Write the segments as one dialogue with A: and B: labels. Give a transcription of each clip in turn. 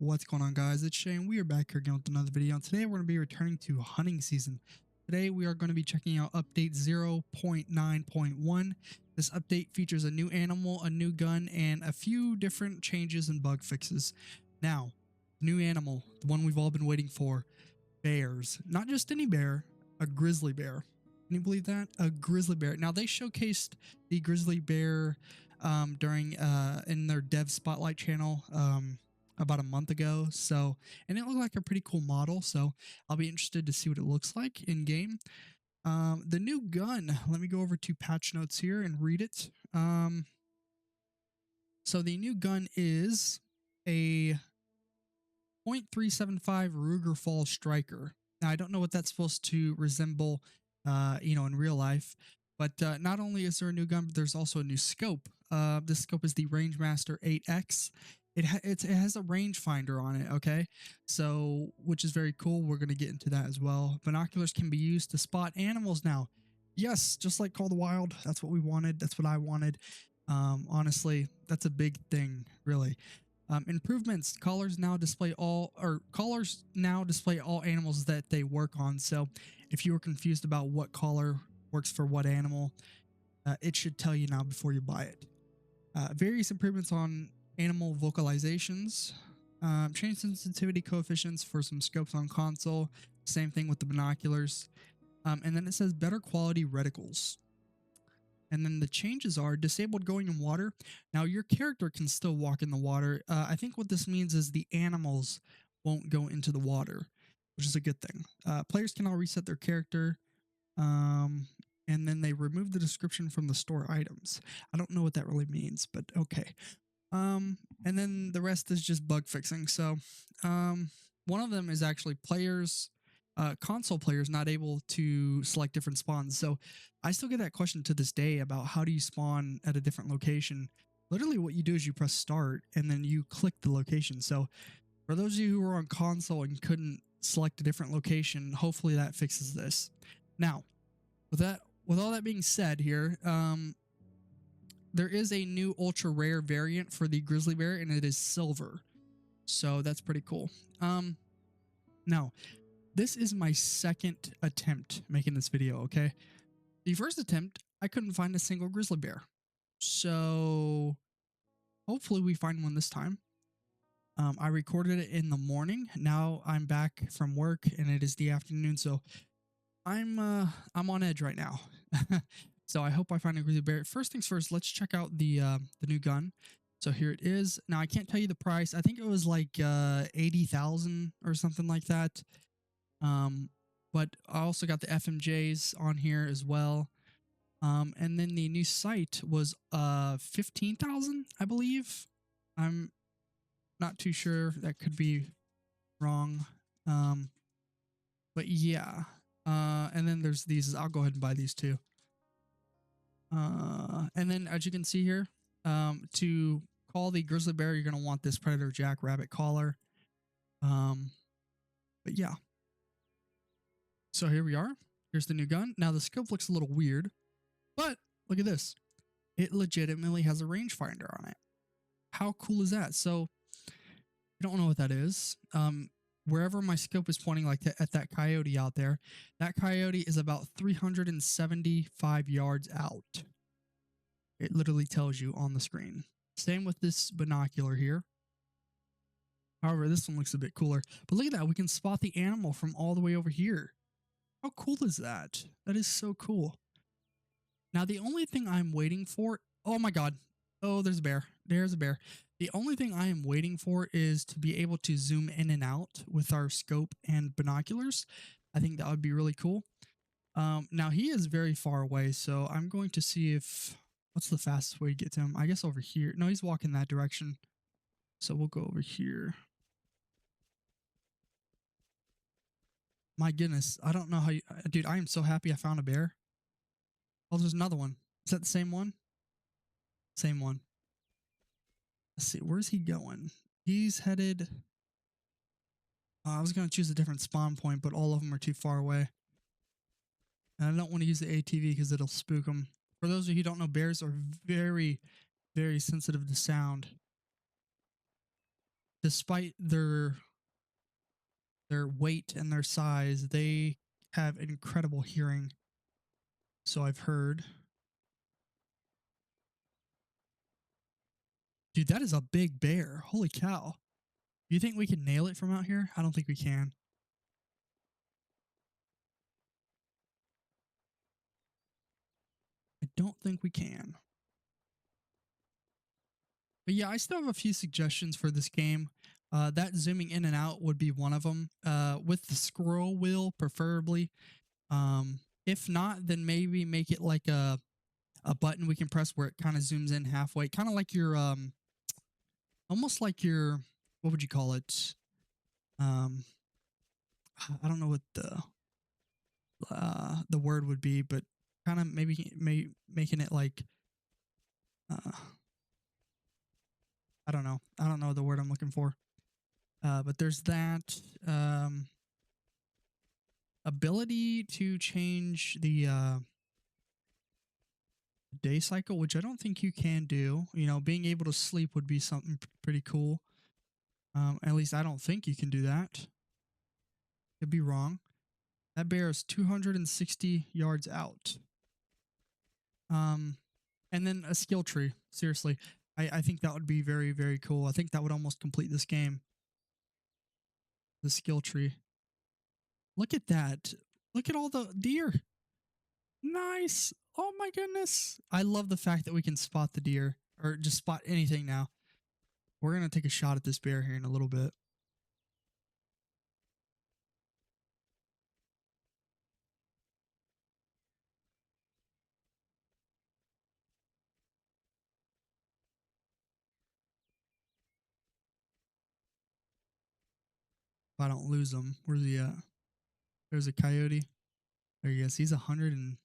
A: What's going on, guys? It's Shane. We are back here again with another video. And today we're going to be returning to hunting season. Today we are going to be checking out update 0.9.1. This update features a new animal, a new gun, and a few different changes and bug fixes. Now, new animal, the one we've all been waiting for, bears. Not just any bear, a grizzly bear. Can you believe that? A grizzly bear. Now, they showcased the grizzly bear during in their dev spotlight channel about a month ago, and it looked like a pretty cool model, so I'll be interested to see what it looks like in game. The new gun, let me go over to patch notes here and read it. So the new gun is a .375 Ruger Fall Striker. Now, I don't know what that's supposed to resemble in real life, but not only is there a new gun, but there's also a new scope. This scope is the Rangemaster 8X. It has a rangefinder on it, okay? So, which is very cool. We're going to get into that as well. Binoculars can be used to spot animals now. Yes, just like Call of the Wild. That's what we wanted. That's what I wanted. Honestly, that's a big thing, really. Improvements. Collars now display all animals that they work on. So, if you were confused about what collar works for what animal, it should tell you now before you buy it. Various improvements on animal vocalizations, change sensitivity coefficients for some scopes on console, same thing with the binoculars, and then it says better quality reticles. And then the changes are disabled going in water. Now your character can still walk in the water. I think what this means is the animals won't go into the water, which is a good thing. Players can all reset their character, and then they remove the description from the store items. I don't know what that really means, but okay. And then the rest is just bug fixing. So, one of them is actually console players not able to select different spawns. So I still get that question to this day about how do you spawn at a different location. Literally what you do is you press start and then you click the location. So for those of you who were on console and couldn't select a different location, hopefully that fixes this. Now, with all that being said here, there is a new ultra rare variant for the grizzly bear, and it is silver. So that's pretty cool. Now, this is my second attempt making this video, okay? The first attempt, I couldn't find a single grizzly bear. So hopefully we find one this time. I recorded it in the morning. Now I'm back from work and it is the afternoon, so I'm on edge right now. So I hope I find a grizzly bear. First things first, let's check out the new gun. So here it is. Now I can't tell you the price. I think it was like 80,000 or something like that. But I also got the FMJs on here as well. And then the new sight was 15,000, I believe. I'm not too sure. That could be wrong. But yeah. And then there's these. I'll go ahead and buy these too. And then as you can see here, to call the grizzly bear, you're going to want this Predator Jackrabbit collar. But yeah. So here we are. Here's the new gun. Now the scope looks a little weird, but look at this. It legitimately has a rangefinder on it. How cool is that? So I don't know what that is. Wherever my scope is pointing like at that coyote out there, that coyote is about 375 yards out. It literally tells you on the screen. Same with this binocular here. However, this one looks a bit cooler. But look at that. We can spot the animal from all the way over here. How cool is that? That is so cool. Now, the only thing I'm waiting for... Oh, my God. Oh, there's a bear. There's a bear. The only thing I am waiting for is to be able to zoom in and out with our scope and binoculars. I think that would be really cool. Now, he is very far away, so I'm going to see if... What's the fastest way to get to him? I guess over here. No, he's walking that direction. So we'll go over here. My goodness, I don't know how you... Dude, I am so happy I found a bear. Oh, there's another one. Is that the same one? Same one. Let's see, where's he going? He's headed... I was going to choose a different spawn point, but all of them are too far away. And I don't want to use the ATV because it'll spook them. For those of you who don't know, bears are very, very sensitive to sound. despite their weight and their size, they have incredible hearing. So I've heard. Dude, that is a big bear. Holy cow. Do you think we can nail it from out here? I don't think we can. I don't think we can. But yeah, I still have a few suggestions for this game. That zooming in and out would be one of them. With the scroll wheel, preferably. If not, then maybe make it like a button we can press where it kind of zooms in halfway, kind of like your almost like your, what would you call it? Um, I don't know what the word would be, but kind of maybe making it like uh, I don't know. I don't know the word I'm looking for. But there's that ability to change the day cycle, which I don't think you can do. You know, being able to sleep would be something pretty cool. At least I don't think you can do that. Could be wrong. That bear is 260 yards out. Um, and then a skill tree. Seriously, I think that would be very, very cool. I think that would almost complete this game. The skill tree. Look at that. Look at all the deer. Nice. Oh my goodness. I love the fact that we can spot the deer or just spot anything now. We're going to take a shot at this bear here in a little bit. If I don't lose him. Where's he at? There's a coyote. There he is. He's 100 and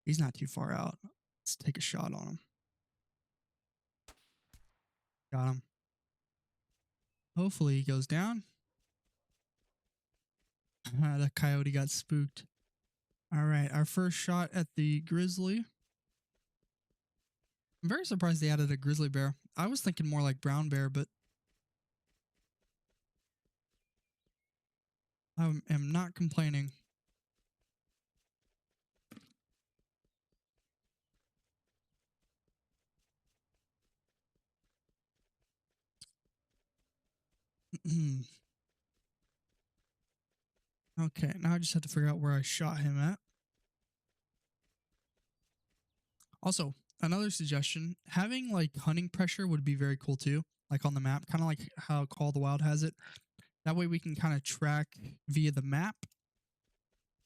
A: he's not too far out. Let's take a shot on him. Got him. Hopefully he goes down. The coyote got spooked. All right, our first shot at the grizzly. I'm very surprised they added a grizzly bear. I was thinking more like brown bear, but I am not complaining. Okay, now I just have to figure out where I shot him at. Also, another suggestion, having like hunting pressure would be very cool too, like on the map, kind of like how Call of the Wild has it. That way we can kind of track via the map.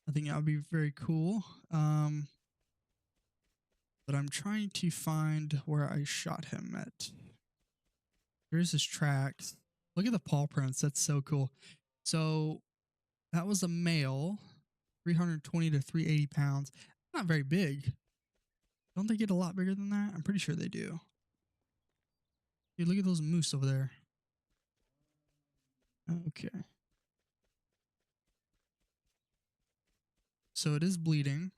A: I think that would be very cool. But I'm trying to find where I shot him at. Here's his tracks. Look at the paw prints. That's so cool. So that was a male, 320 to 380 pounds. Not very big. Don't they get a lot bigger than that? I'm pretty sure they do. Dude, look at those moose over there. Okay. So it is bleeding.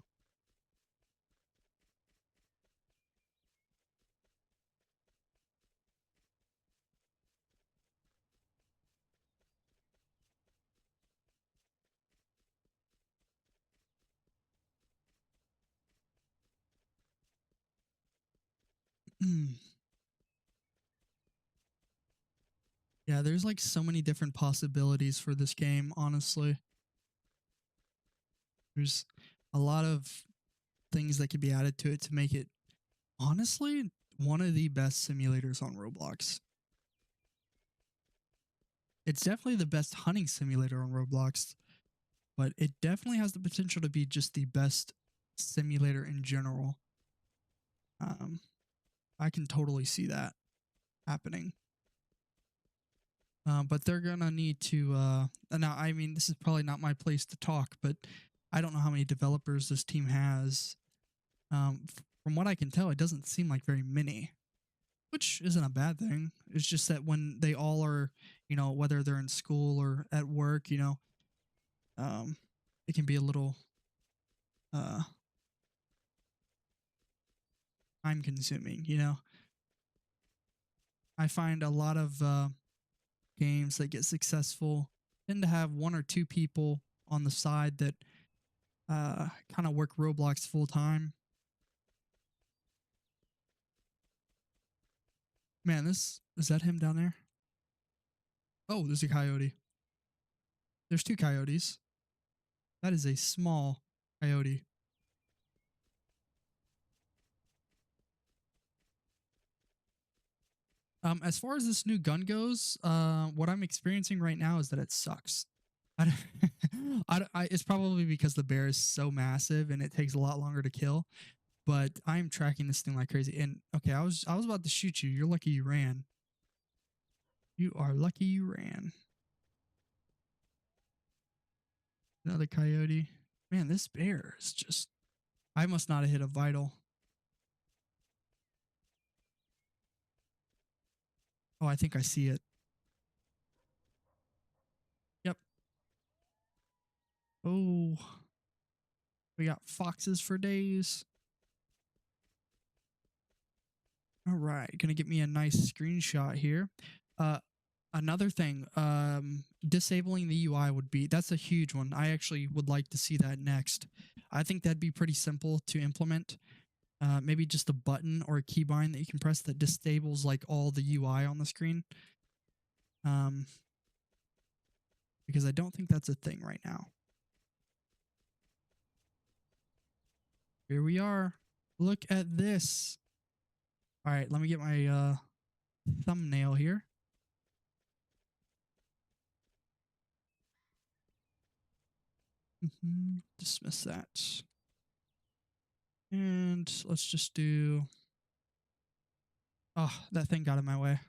A: Yeah, there's like so many different possibilities for this game, honestly. There's a lot of things that could be added to it to make it, honestly, one of the best simulators on Roblox. It's definitely the best hunting simulator on Roblox, but it definitely has the potential to be just the best simulator in general. I can totally see that happening. But they're gonna need to. Now, I mean, this is probably not my place to talk, but I don't know how many developers this team has. From what I can tell, it doesn't seem like very many, which isn't a bad thing. It's just that when they all are, you know, whether they're in school or at work, you know, it can be a little uh, time consuming. You know, I find a lot of games that get successful tend to have one or two people on the side that kind of work Roblox full time. Man, this is that him down there? Oh, there's a coyote. There's two coyotes. That is a small coyote. As far as this new gun goes, what I'm experiencing right now is that it sucks. I, it's probably because the bear is so massive and it takes a lot longer to kill. But I'm tracking this thing like crazy. And okay, I was about to shoot you. You're lucky you ran. You are lucky you ran. Another coyote. Man, this bear is just. I must not have hit a vital. Oh, I think I see it. Yep. Oh, we got foxes for days. All right, gonna get me a nice screenshot here. Another thing, disabling the UI would be, that's a huge one. I actually would like to see that next. I think that'd be pretty simple to implement. Maybe just a button or a keybind that you can press that disables like all the UI on the screen. Because I don't think that's a thing right now. Here we are. Look at this. All right, let me get my thumbnail here. Dismiss that. And let's just do. Oh, that thing got in my way.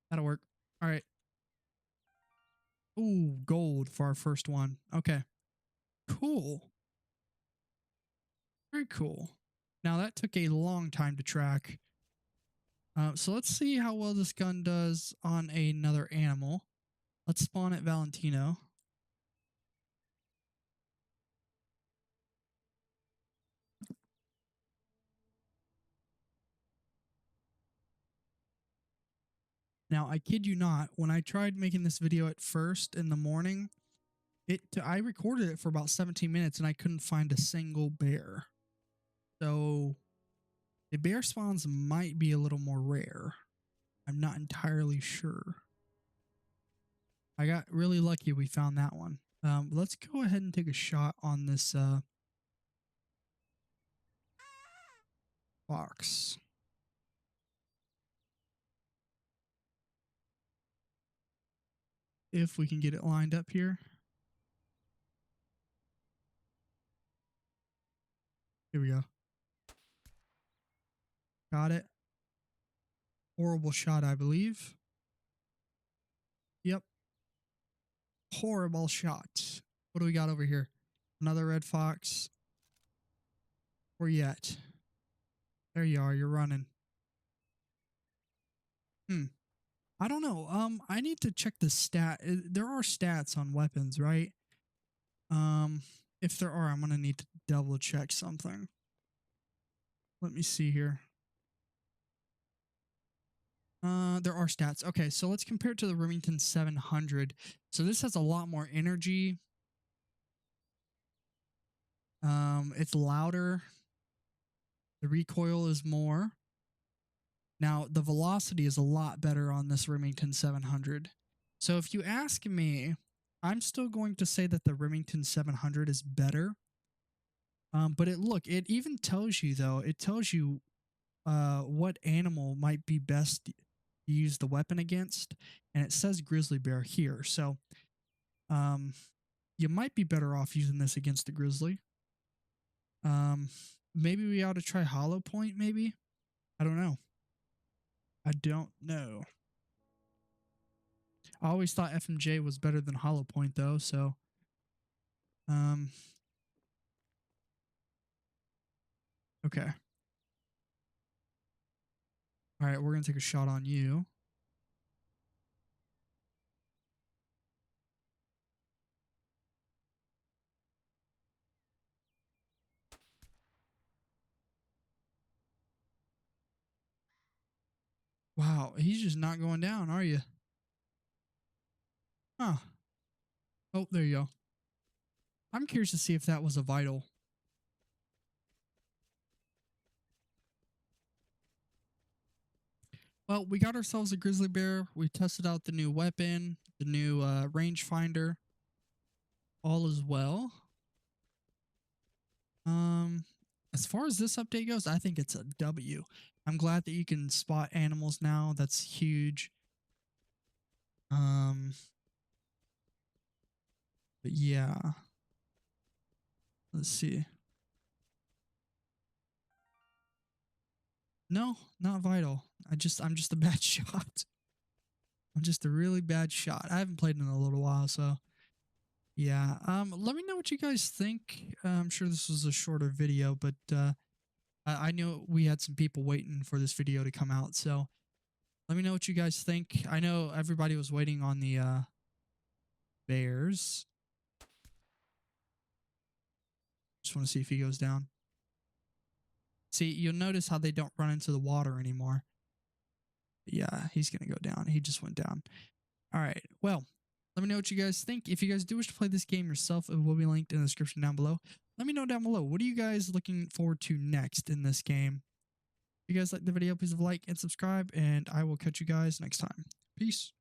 A: That'll work. All right. Ooh, gold for our first one. Okay. Cool. Very cool. Now that took a long time to track. So let's see how well this gun does on another animal. Let's spawn at Valentino. Now, I kid you not, when I tried making this video at first in the morning, I recorded it for about 17 minutes and I couldn't find a single bear. So the bear spawns might be a little more rare. I'm not entirely sure. I got really lucky we found that one. Let's go ahead and take a shot on this box. If we can get it lined up here. Here we go. Got it. Horrible shot, I believe. Yep. Horrible shot. What do we got over here? Another red fox. Where you at? There you are. You're running. I don't know. I need to check the stat. There are stats on weapons, right? If there are, I'm gonna need to double check something. Let me see here. There are stats. Okay, so let's compare it to the Remington 700. So this has a lot more energy. It's louder. The recoil is more. Now, the velocity is a lot better on this Remington 700. So if you ask me, I'm still going to say that the Remington 700 is better. But it even tells you, though, it tells you what animal might be best to use the weapon against. And it says grizzly bear here. So you might be better off using this against the grizzly. Maybe we ought to try hollow point, maybe? I don't know. I don't know. I always thought FMJ was better than hollow point though, so okay. All right, we're going to take a shot on you. Wow, he's just not going down, are you? Huh. Oh, there you go. I'm curious to see if that was a vital. Well, we got ourselves a grizzly bear. We tested out the new weapon, the new rangefinder. All is well. Um, as far as this update goes, I think it's a W. I'm glad that you can spot animals now. That's huge. But yeah. Let's see. No, not vital. I'm just a bad shot. I'm just a really bad shot. I haven't played in a little while, so yeah. Let me know what you guys think. I'm sure this was a shorter video, but I know we had some people waiting for this video to come out, so let me know what you guys think. I know everybody was waiting on the bears. Just want to see if he goes down. See, you'll notice how they don't run into the water anymore. Yeah, he's gonna go down. He just went down. All right. Well, let me know what you guys think. If you guys do wish to play this game yourself, it will be linked in the description down below. Let me know down below. What are you guys looking forward to next in this game? If you guys like the video, please leave a like and subscribe, and I will catch you guys next time. Peace.